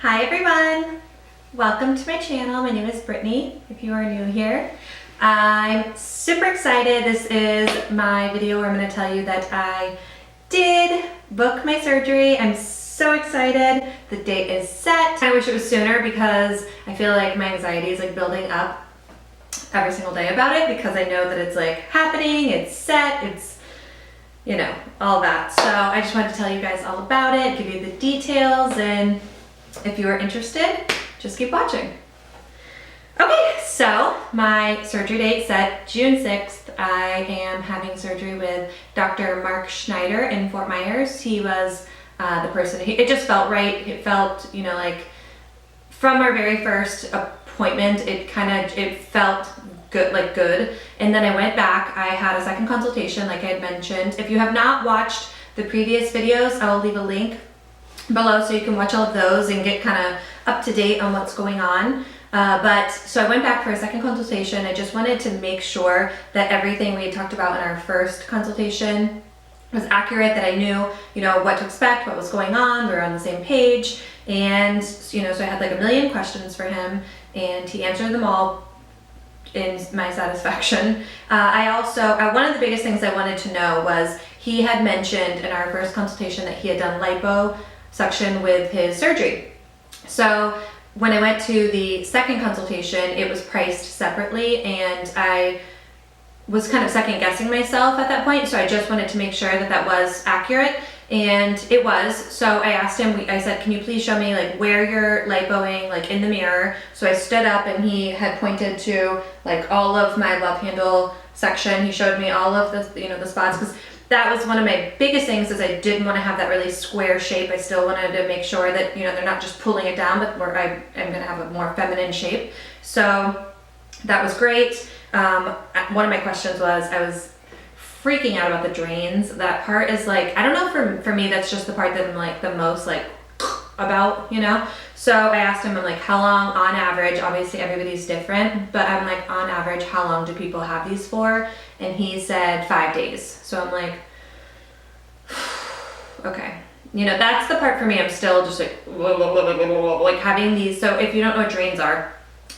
Hi everyone! Welcome to my channel. My name is Brittany, if you are new here. I'm super excited. This is my video where I'm going to tell you that I did book my surgery. I'm so excited. The date is set. I wish it was sooner because I feel like my anxiety is like building up every single day about it because I know that it's like happening, it's set, it's, you know, all that. So I just wanted to tell you guys all about it, give you the details, and if you are interested, just keep watching. Okay, so my surgery date set June 6th. I am having surgery with Dr. Mark Schneider in Fort Myers. He was the person, it just felt right. It felt, you know, like from our very first appointment, it felt good, like good. And then I went back, I had a second consultation, like I had mentioned. If you have not watched the previous videos, I will leave a link below so you can watch all of those and get kind of up to date on what's going on. So I went back for a second consultation. I just wanted to make sure that everything we had talked about in our first consultation was accurate, that I knew, you know, what to expect, what was going on, we were on the same page. And, you know, so I had like a million questions for him and he answered them all in my satisfaction. One of the biggest things I wanted to know was he had mentioned in our first consultation that he had done liposuction with his surgery. So when I went to the second consultation, it was priced separately and I was kind of second guessing myself at that point. So I just wanted to make sure that that was accurate, and it was. So I asked him, I said, can you please show me like where you're lipoing, like in the mirror? So I stood up and he had pointed to like all of my love handle section. He showed me all of the, you know, the spots, because that was one of my biggest things, is I didn't want to have that really square shape. I still wanted to make sure that, you know, they're not just pulling it down, but where I'm going to have a more feminine shape. So that was great. One of my questions was, I was freaking out about the drains. That part is like, I don't know, for me, that's just the part that I'm like the most like about, you know? So I asked him, I'm like, how long on average, obviously everybody's different, but I'm like, on average, how long do people have these for? And he said 5 days. So I'm like, okay. You know, that's the part for me. I'm still just like having these. So if you don't know what drains are,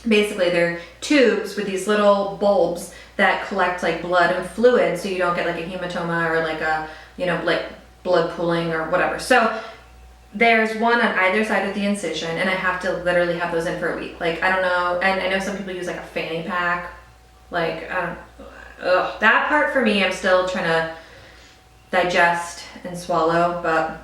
basically they're tubes with these little bulbs that collect like blood and fluid, so you don't get like a hematoma or like a, you know, like blood pooling or whatever. So there's one on either side of the incision, and I have to literally have those in for a week. Like, I don't know, and I know some people use like a fanny pack. Like, that part for me, I'm still trying to digest and swallow, but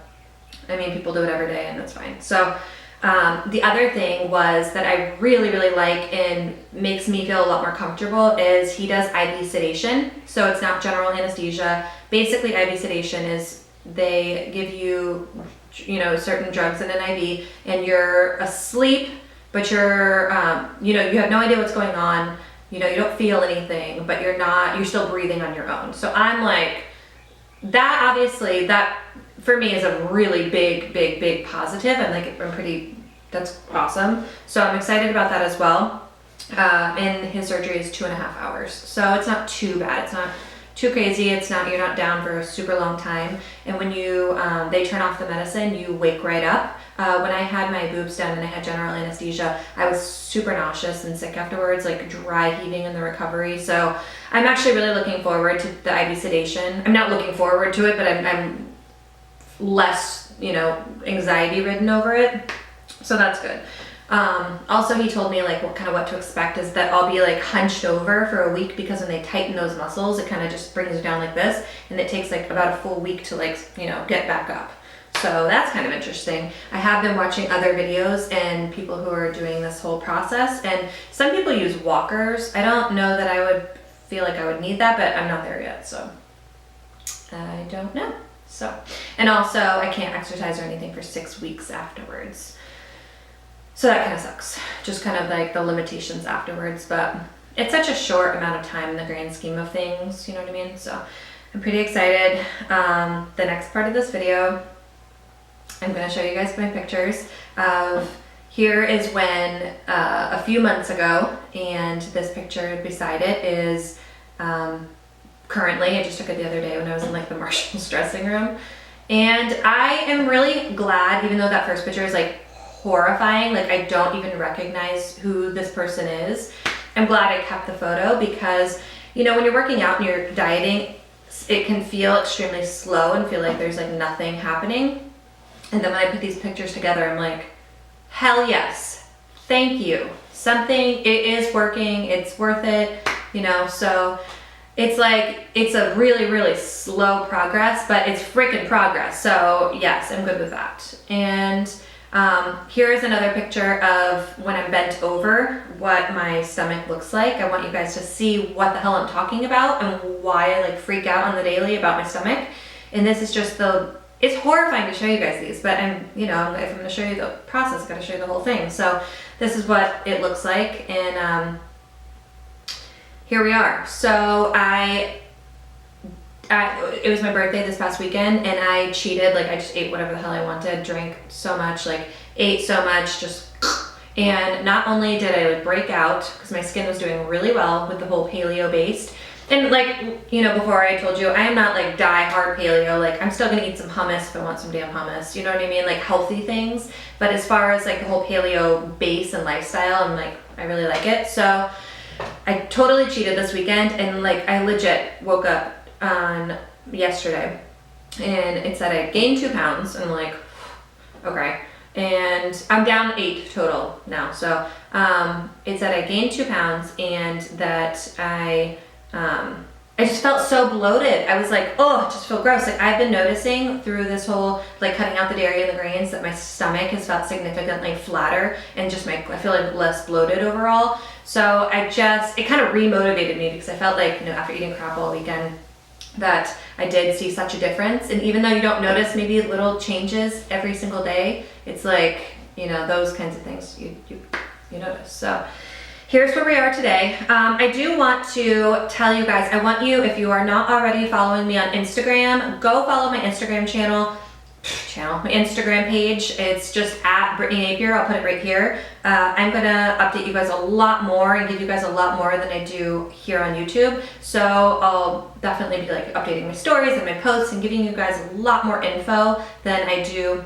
I mean, people do it every day and that's fine. So the other thing was that I really, really like and makes me feel a lot more comfortable is he does IV sedation. So it's not general anesthesia. Basically, IV sedation is they give you, you know, certain drugs in an IV and you're asleep, but you're, you know, you have no idea what's going on. You know, you don't feel anything, but you're still breathing on your own. So I'm like, that obviously, that for me is a really big positive. That's awesome. So I'm excited about that as well. And his surgery is 2.5 hours. So it's not too bad. It's not too crazy. You're not down for a super long time. And when you, they turn off the medicine, you wake right up. When I had my boobs done and I had general anesthesia, I was super nauseous and sick afterwards, like dry heaving in the recovery. So I'm actually really looking forward to the IV sedation. I'm not looking forward to it, but I'm less, you know, anxiety ridden over it. So that's good. Also, he told me like what to expect is that I'll be like hunched over for a week, because when they tighten those muscles, it kind of just brings you down like this, and it takes like about a full week to like, you know, get back up. So that's kind of interesting. I have been watching other videos and people who are doing this whole process, and some people use walkers. I don't know that I would feel like I would need that, but I'm not there yet, so I don't know. So, and also I can't exercise or anything for 6 weeks afterwards. So that kind of sucks. Just kind of like the limitations afterwards, but it's such a short amount of time in the grand scheme of things, you know what I mean? So I'm pretty excited. The next part of this video, I'm going to show you guys my pictures of, here is when a few months ago, and this picture beside it is currently, I just took it the other day when I was in like the Marshall's dressing room. And I am really glad, even though that first picture is like horrifying. Like, I don't even recognize who this person is. I'm glad I kept the photo because, you know, when you're working out and you're dieting, it can feel extremely slow and feel like there's like nothing happening. And then when I put these pictures together, I'm like, hell yes, thank you. Something, it is working, it's worth it, you know, so it's like, it's a really, really slow progress, but it's freaking progress. So yes, I'm good with that. And here's another picture of when I'm bent over, what my stomach looks like. I want you guys to see what the hell I'm talking about and why I like freak out on the daily about my stomach. And this is just it's horrifying to show you guys these, but you know, if I'm gonna show you the process, I've gotta show you the whole thing. So this is what it looks like, and here we are. So it was my birthday this past weekend, and I cheated. Like, I just ate whatever the hell I wanted, drank so much, like ate so much, just, and not only did I like break out because my skin was doing really well with the whole paleo based, and like, you know, before I told you, I am not like die hard paleo. Like, I'm still gonna eat some hummus if I want some damn hummus, you know what I mean, like healthy things. But as far as like the whole paleo base and lifestyle, I'm like, I really like it. So I totally cheated this weekend, and like I legit woke up on yesterday and it said I gained 2 pounds, and I'm like, okay, and I'm down 8 total now. So it said I gained 2 pounds and that I just felt so bloated. I was like, oh, I just feel gross. Like, I've been noticing through this whole like cutting out the dairy and the grains that my stomach has felt significantly flatter, and just I feel like less bloated overall. So it kind of remotivated me, because I felt like, you know, after eating crap all weekend, that I did see such a difference. And even though you don't notice maybe little changes every single day, it's like, you know, those kinds of things you notice. So here's where we are today. I do want to tell you guys, I want you, if you are not already following me on Instagram, go follow my Instagram my Instagram page. It's just at Brittany Napier. I'll put it right here. I'm gonna update you guys a lot more and give you guys a lot more than I do here on YouTube. So I'll definitely be like updating my stories and my posts and giving you guys a lot more info than I do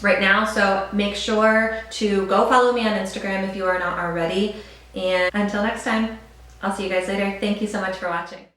right now. So make sure to go follow me on Instagram if you are not already. And until next time, I'll see you guys later. Thank you so much for watching.